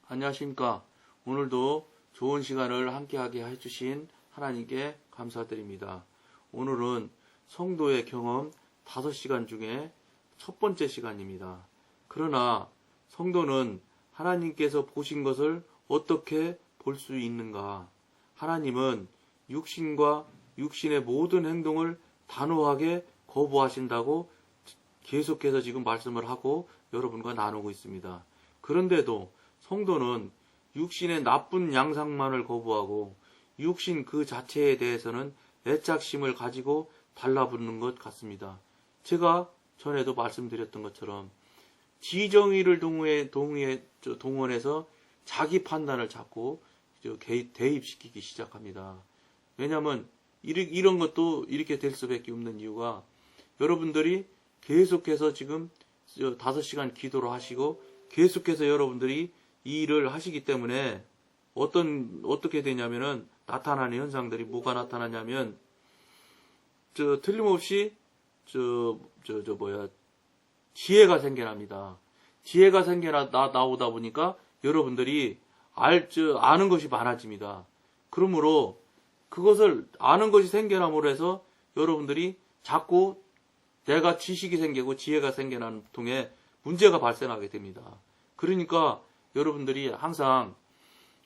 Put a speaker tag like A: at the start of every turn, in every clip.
A: 안녕하십니까. 오늘도 좋은 시간을 함께하게 해주신 하나님께 감사드립니다. 오늘은 성도의 경험 5시간 중에 첫 번째 시간입니다. 그러나 성도는 하나님께서 보신 것을 어떻게 볼 수 있는가? 하나님은 육신과 육신의 모든 행동을 단호하게 거부하신다고 계속해서 지금 말씀을 하고 여러분과 나누고 있습니다. 그런데도 성도는 육신의 나쁜 양상만을 거부하고 육신 그 자체에 대해서는 애착심을 가지고 달라붙는 것 같습니다. 제가 전에도 말씀드렸던 것처럼 지정의를 동원해서 자기 판단을 자꾸 대입시키기 시작합니다. 왜냐하면 이런 것도 이렇게 될 수밖에 없는 이유가 여러분들이 계속해서 지금 5시간 기도를 하시고 계속해서 여러분들이 이 일을 하시기 때문에 어떻게 되냐면은 나타나는 현상들이 뭐가 나타나냐면 틀림없이 지혜가 생겨납니다. 지혜가 나오다 보니까 여러분들이 아는 것이 많아집니다. 그러므로 그것을 아는 것이 생겨남으로 해서 여러분들이 자꾸 내가 지식이 생기고 지혜가 생겨나는 통해 문제가 발생하게 됩니다. 그러니까 여러분들이 항상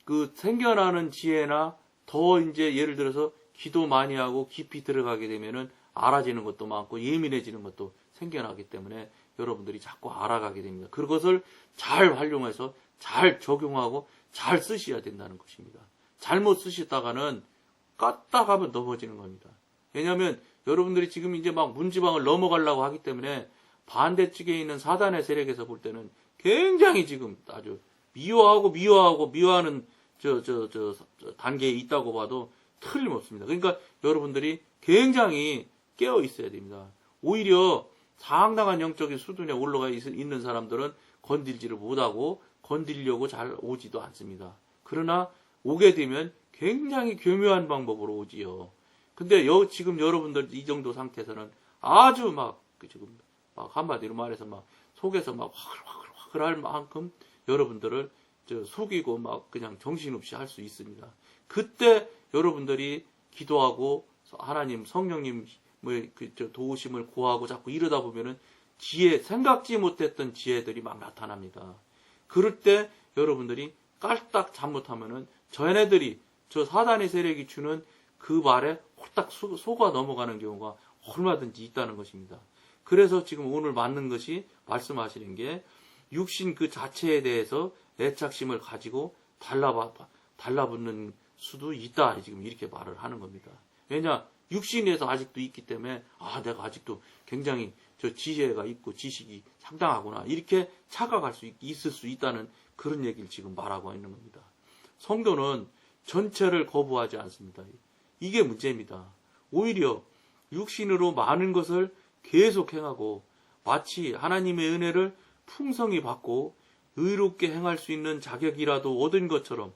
A: 그 생겨나는 지혜나 더 이제 예를 들어서 기도 많이 하고 깊이 들어가게 되면은 알아지는 것도 많고 예민해지는 것도 생겨나기 때문에 여러분들이 자꾸 알아가게 됩니다. 그것을 잘 활용해서 잘 적용하고 잘 쓰셔야 된다는 것입니다. 잘못 쓰시다가는 까딱하면 넘어지는 겁니다. 왜냐하면 여러분들이 지금 이제 막 문지방을 넘어가려고 하기 때문에 반대쪽에 있는 사단의 세력에서 볼 때는 굉장히 지금 아주 미워하는 단계에 있다고 봐도 틀림없습니다. 그러니까 여러분들이 굉장히 깨어 있어야 됩니다. 오히려 상당한 영적인 수준에 올라가 있는 사람들은 건들지를 못하고 건들려고 잘 오지도 않습니다. 그러나 오게 되면 굉장히 교묘한 방법으로 오지요. 근데 지금 여러분들 이 정도 상태에서는 아주 지금 한마디로 말해서 속에서 화글화글 할 만큼 여러분들을 속이고 그냥 정신없이 할 수 있습니다. 그때 여러분들이 기도하고 하나님 성령님 도우심을 구하고 자꾸 이러다 보면은 생각지 못했던 지혜들이 막 나타납니다. 그럴 때 여러분들이 깔딱 잘못하면은 저 사단의 세력이 주는 그 말에 홀딱 속아 넘어가는 경우가 얼마든지 있다는 것입니다. 그래서 지금 오늘 말씀하시는 게 육신 그 자체에 대해서 애착심을 가지고 달라붙는 수도 있다. 지금 이렇게 말을 하는 겁니다. 왜냐? 육신에서 아직도 있기 때문에 내가 아직도 굉장히 지혜가 있고 지식이 상당하구나. 이렇게 있을 수 있다는 그런 얘기를 지금 말하고 있는 겁니다. 성도는 전체를 거부하지 않습니다. 이게 문제입니다. 오히려 육신으로 많은 것을 계속 행하고 마치 하나님의 은혜를 풍성히 받고 의롭게 행할 수 있는 자격이라도 얻은 것처럼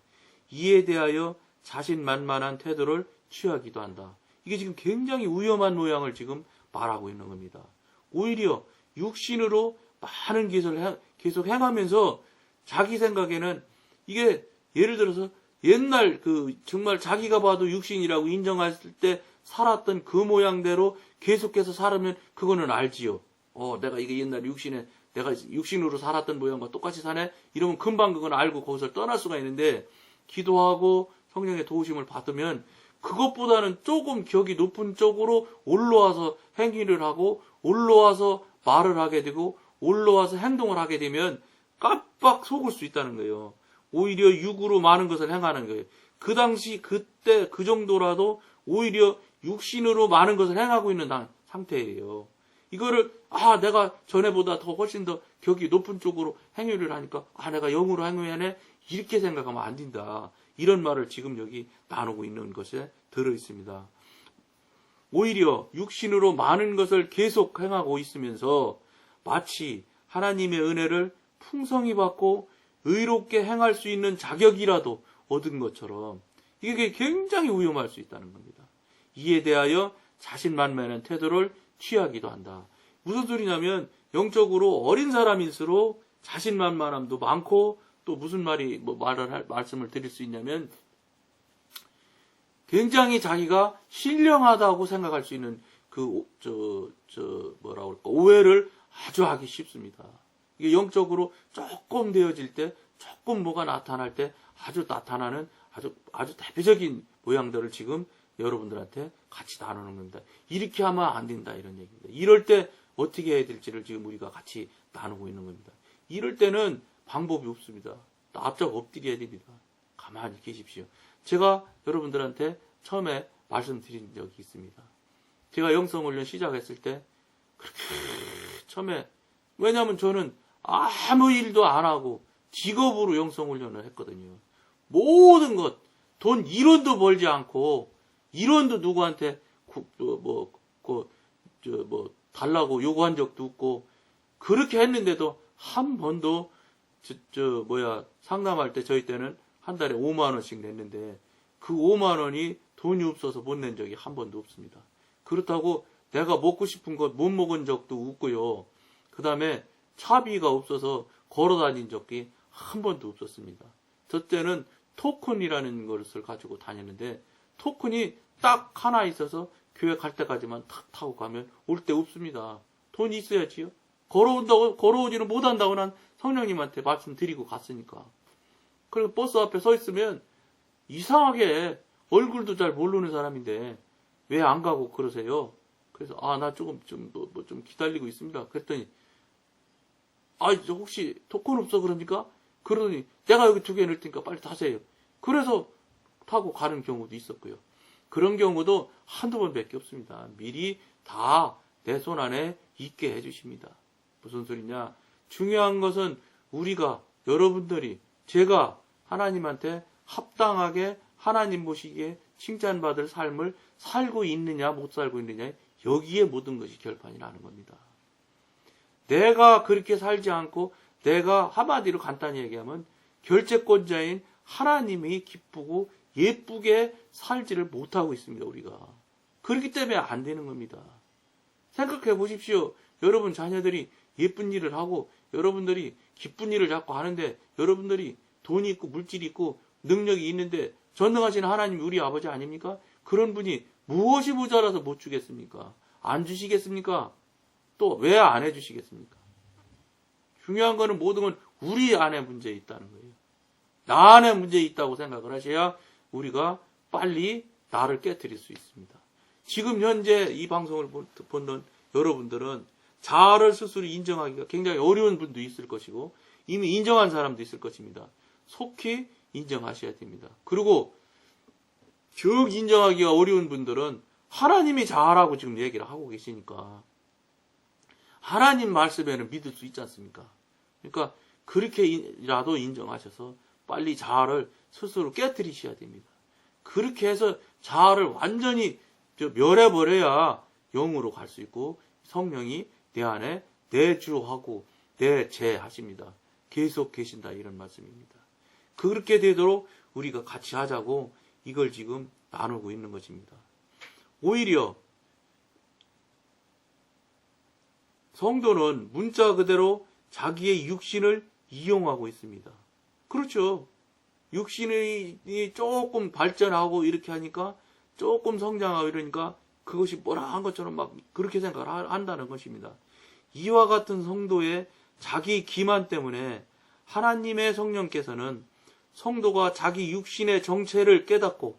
A: 이에 대하여 자신만만한 태도를 취하기도 한다. 이게 지금 굉장히 위험한 모양을 지금 말하고 있는 겁니다. 오히려 육신으로 많은 것을 계속 행하면서 자기 생각에는 이게 예를 들어서 옛날 정말 자기가 봐도 육신이라고 인정했을 때 살았던 그 모양대로 계속해서 살으면 그거는 알지요. 내가 이게 옛날 내가 육신으로 살았던 모양과 똑같이 사네? 이러면 금방 그건 알고 거기서 떠날 수가 있는데 기도하고 성령의 도우심을 받으면 그것보다는 조금 격이 높은 쪽으로 올라와서 행위를 하고 올라와서 말을 하게 되고 올라와서 행동을 하게 되면 깜빡 속을 수 있다는 거예요. 오히려 육으로 많은 것을 행하는 거예요. 그때 그 정도라도 오히려 육신으로 많은 것을 행하고 있는 상태예요. 이거를 내가 전에보다 훨씬 더 격이 높은 쪽으로 행위를 하니까 내가 영으로 행위하네 이렇게 생각하면 안 된다. 이런 말을 지금 여기 나누고 있는 것에 들어있습니다. 오히려 육신으로 많은 것을 계속 행하고 있으면서 마치 하나님의 은혜를 풍성히 받고 의롭게 행할 수 있는 자격이라도 얻은 것처럼 이게 굉장히 위험할 수 있다는 겁니다. 이에 대하여 자신만만한 태도를 취하기도 한다. 무슨 소리냐면 영적으로 어린 사람일수록 자신만만함도 많고 또 무슨 말씀을 드릴 수 있냐면, 굉장히 자기가 신령하다고 생각할 수 있는 뭐라고 그럴까, 오해를 아주 하기 쉽습니다. 이게 영적으로 조금 되어질 때, 조금 뭐가 나타날 때 아주 나타나는 아주 대표적인 모양들을 지금 여러분들한테 같이 나누는 겁니다. 이렇게 하면 안 된다, 이런 얘기입니다. 이럴 때 어떻게 해야 될지를 지금 우리가 같이 나누고 있는 겁니다. 이럴 때는 방법이 없습니다. 납작 엎드려야 됩니다. 가만히 계십시오. 제가 여러분들한테 처음에 말씀드린 적이 있습니다. 제가 영성훈련 시작했을 때 그렇게 처음에, 왜냐하면 저는 아무 일도 안 하고 직업으로 영성훈련을 했거든요. 모든 것, 돈 1원도 벌지 않고 1원도 누구한테 달라고 요구한 적도 없고, 그렇게 했는데도 한 번도 상담할 때 저희 때는 한 달에 5만 원씩 냈는데 그 5만 원이 돈이 없어서 못 낸 적이 한 번도 없습니다. 그렇다고 내가 먹고 싶은 것 못 먹은 적도 없고요. 그 다음에 차비가 없어서 걸어 다닌 적이 한 번도 없었습니다. 저 때는 토큰이라는 것을 가지고 다녔는데, 토큰이 딱 하나 있어서 교회 갈 때까지만 탁 타고 가면 올 때 없습니다. 돈이 있어야지요. 걸어오지는 못한다고 난 성령님한테 말씀드리고 갔으니까. 그리고 버스 앞에 서 있으면 이상하게 얼굴도 잘 모르는 사람인데 왜 안 가고 그러세요? 그래서 나 조금 좀 기다리고 있습니다. 그랬더니 저 혹시 토큰 없어 그럽니까? 그러더니 내가 여기 2개 넣을 테니까 빨리 타세요. 그래서 타고 가는 경우도 있었고요. 그런 경우도 한두 번밖에 없습니다. 미리 다 내 손 안에 있게 해주십니다. 무슨 소리냐? 중요한 것은 우리가, 여러분들이, 제가 하나님한테 합당하게 하나님 보시기에 칭찬받을 삶을 살고 있느냐 못 살고 있느냐, 여기에 모든 것이 결판이 나는 겁니다. 내가 그렇게 살지 않고, 내가 한마디로 간단히 얘기하면 결재권자인 하나님이 기쁘고 예쁘게 살지를 못하고 있습니다. 우리가. 그렇기 때문에 안 되는 겁니다. 생각해 보십시오. 여러분 자녀들이 예쁜 일을 하고 여러분들이 기쁜 일을 자꾸 하는데, 여러분들이 돈이 있고 물질이 있고 능력이 있는데 전능하신 하나님이 우리 아버지 아닙니까? 그런 분이 무엇이 모자라서 못 주겠습니까? 안 주시겠습니까? 또 왜 안 해주시겠습니까? 중요한 거는 모든 건 우리 안에 문제 있다는 거예요. 나 안에 문제 있다고 생각을 하셔야 우리가 빨리 나를 깨트릴 수 있습니다. 지금 현재 이 방송을 보는 여러분들은 자아를 스스로 인정하기가 굉장히 어려운 분도 있을 것이고 이미 인정한 사람도 있을 것입니다. 속히 인정하셔야 됩니다. 그리고 즉 인정하기가 어려운 분들은 하나님이 자아라고 지금 얘기를 하고 계시니까 하나님 말씀에는 믿을 수 있지 않습니까? 그러니까 그렇게라도 인정하셔서 빨리 자아를 스스로 깨트리셔야 됩니다. 그렇게 해서 자아를 완전히 멸해버려야 영으로 갈 수 있고 성령이 내 안에 내주하고 내재하십니다. 계속 계신다, 이런 말씀입니다. 그렇게 되도록 우리가 같이 하자고 이걸 지금 나누고 있는 것입니다. 오히려 성도는 문자 그대로 자기의 육신을 이용하고 있습니다. 그렇죠. 육신이 조금 발전하고 이렇게 하니까 조금 성장하고 이러니까 그것이 뭐라 한 것처럼 막 그렇게 생각을 한다는 것입니다. 이와 같은 성도의 자기 기만 때문에 하나님의 성령께서는 성도가 자기 육신의 정체를 깨닫고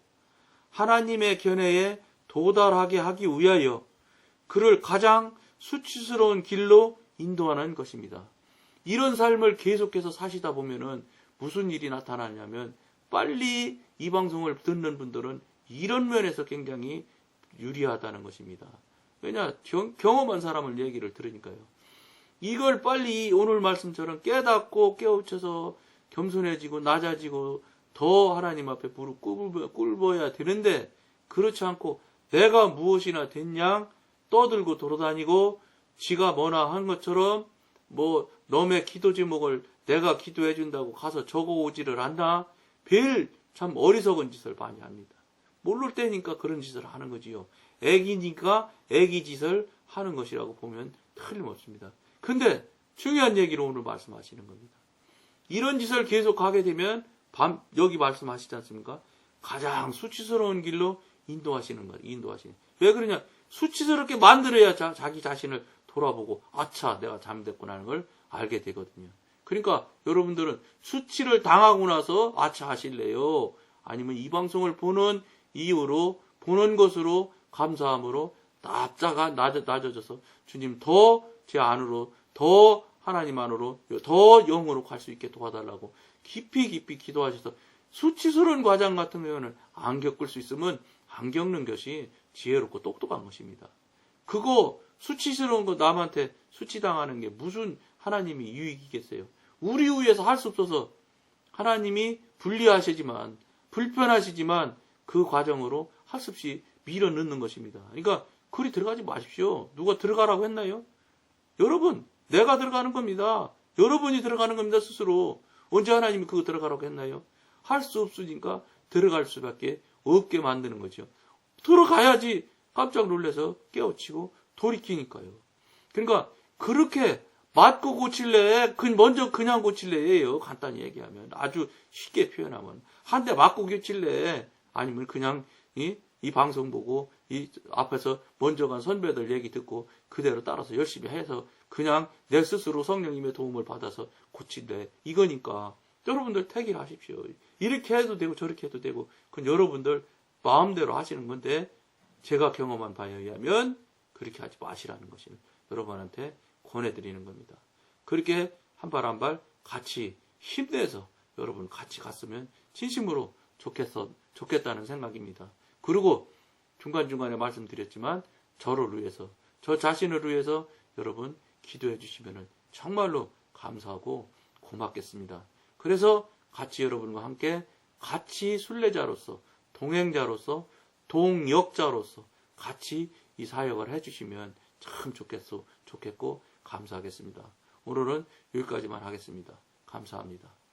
A: 하나님의 견해에 도달하게 하기 위하여 그를 가장 수치스러운 길로 인도하는 것입니다. 이런 삶을 계속해서 사시다 보면은 무슨 일이 나타나냐면 빨리 이 방송을 듣는 분들은 이런 면에서 굉장히 유리하다는 것입니다. 왜냐? 경험한 사람을 얘기를 들으니까요. 이걸 빨리 오늘 말씀처럼 깨닫고 깨우쳐서 겸손해지고 낮아지고 더 하나님 앞에 무릎 꿇어야 되는데 그렇지 않고 내가 무엇이나 됐냐 떠들고 돌아다니고 지가 뭐나 한 것처럼 뭐 너의 기도 제목을 내가 기도해 준다고 가서 적어오지를 않나 별 참 어리석은 짓을 많이 합니다. 모를 때니까 그런 짓을 하는 거지요. 애기니까 애기 짓을 하는 것이라고 보면 틀림없습니다. 근데 중요한 얘기를 오늘 말씀하시는 겁니다. 이런 짓을 계속 가게 되면 여기 말씀하시지 않습니까? 가장 수치스러운 길로 인도하시는 거예요. 인도하시는. 왜 그러냐? 수치스럽게 만들어야 자기 자신을 돌아보고 아차 내가 잘못됐구나 하는 걸 알게 되거든요. 그러니까 여러분들은 수치를 당하고 나서 아차 하실래요? 아니면 이 방송을 보는 이유로 보는 것으로 감사함으로 납자가 낮아져서 주님 더 제 안으로 더 하나님 안으로 더 영으로 갈 수 있게 도와달라고 깊이 기도하셔서 수치스러운 과정 같은 경우는 안 겪을 수 있으면 안 겪는 것이 지혜롭고 똑똑한 것입니다. 그거 수치스러운 거 남한테 수치당하는 게 무슨 하나님이 유익이겠어요? 우리 위해서 할 수 없어서 하나님이 불리하시지만 불편하시지만 그 과정으로 할 수 없이 밀어 넣는 것입니다. 그러니까 그리 들어가지 마십시오. 누가 들어가라고 했나요? 여러분, 내가 들어가는 겁니다. 여러분이 들어가는 겁니다, 스스로. 언제 하나님이 그거 들어가라고 했나요? 할 수 없으니까 들어갈 수밖에 없게 만드는 거죠. 들어가야지 깜짝 놀라서 깨우치고 돌이키니까요. 그러니까 그렇게 맞고 고칠래, 먼저 그냥 고칠래예요. 간단히 얘기하면. 아주 쉽게 표현하면. 한 대 맞고 고칠래, 아니면 그냥 이 방송 보고 이 앞에서 먼저 간 선배들 얘기 듣고 그대로 따라서 열심히 해서 그냥 내 스스로 성령님의 도움을 받아서 고칠래. 이거니까 여러분들 택일하십시오. 이렇게 해도 되고 저렇게 해도 되고 그건 여러분들 마음대로 하시는 건데 제가 경험한 바에 의하면 그렇게 하지 마시라는 것을 여러분한테 권해드리는 겁니다. 그렇게 한 발 한 발 같이 힘내서 여러분 같이 갔으면 진심으로 좋겠다는 생각입니다. 그리고 중간중간에 말씀드렸지만 저를 위해서 저 자신을 위해서 여러분 기도해 주시면 정말로 감사하고 고맙겠습니다. 그래서 같이 여러분과 함께 같이 순례자로서 동행자로서 동역자로서 같이 이 사역을 해주시면 참 좋겠고 감사하겠습니다. 오늘은 여기까지만 하겠습니다. 감사합니다.